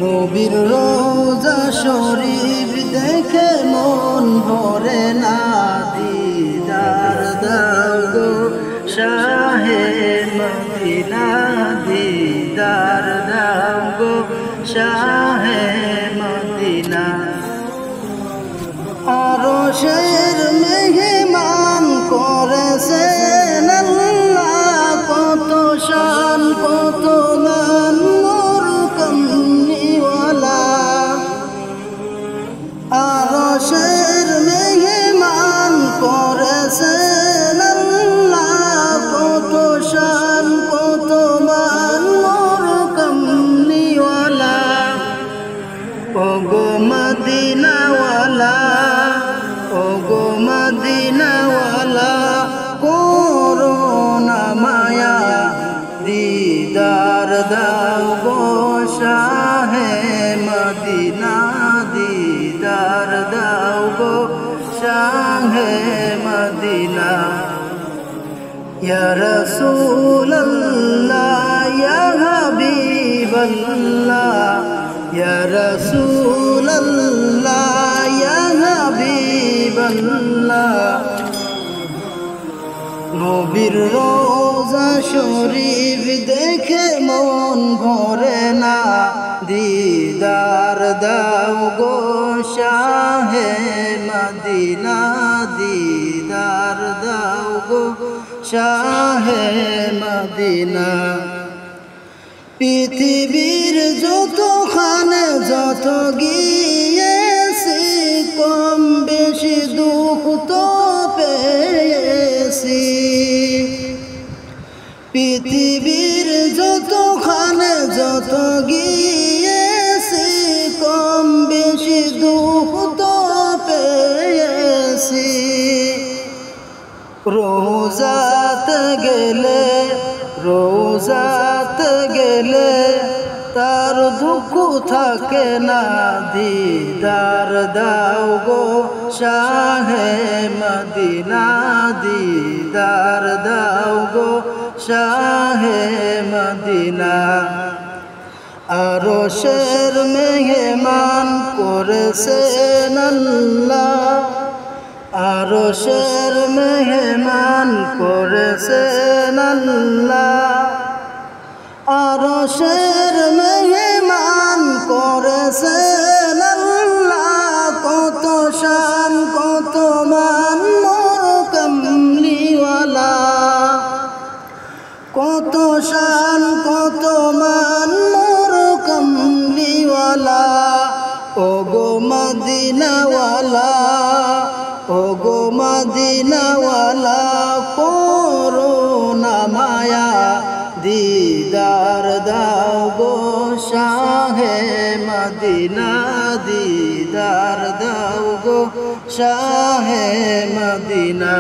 নবীর রোজা শরীফ দেখে মন ভরে না, দিদার দাও গো শাহে মদিনা, দিদার দাও গো শাহে মদিনা। আরশের মেহমান করেছেন আল্লাহ, কত শান কত মান মোর কমলিওয়ালা। আরশের মেহমান করেছেন আল্লাহ, কত শান কত মান মোর কমলিওয়ালা। ওগো মদিনাওয়ালা, ওগো মদিনাওয়ালা, করুণা মায়া দিদার দাও গো শাহে মদিনা, দিদার দাও গো শাহে মদিনা। ইয়া রাসূলুল্লাহ ইয়া হাবিবাল্লাহ, ইয়া রাসূলুল্লাহ ইয়া হাবিবাল্লাহ। নবীর রোজা শরীফ দেখে মন ভরে না, দিদার দাও গো শাহে মদিনা, দিদার দাও গো শাহে মদিনা। পৃথিবীর যতখানে যত গিয়েছি, কম বেশি দুঃখ তো পেয়েছি। পৃথিবীর যতখানে যত গিয়েছি, কম বেশি দুঃখ তো পেয়েছি। রোজাতে গেলে, রোজাতে গেলে তার দুঃখ থাকে না, দিদার দাও গো শাহে মদিনা, দিদার দাও গো শাহে মদিনা। আরশের মেহমান করেছেন আল্লাহ, আরশের মেহমান করেছেন আল্লাহ। আরশের মেহমান করেছেন আল্লাহ, কত শান কত মান মোর কমলিওয়ালা। কত শান কত মান মোর কমলিওয়ালা। ওগো মদিনাওয়ালা, ওগো মদিনাওয়ালা, করুণা মায়া দিদার দাও গো শাহে মদিনা, দিদার দাও গো শাহে মদিনা।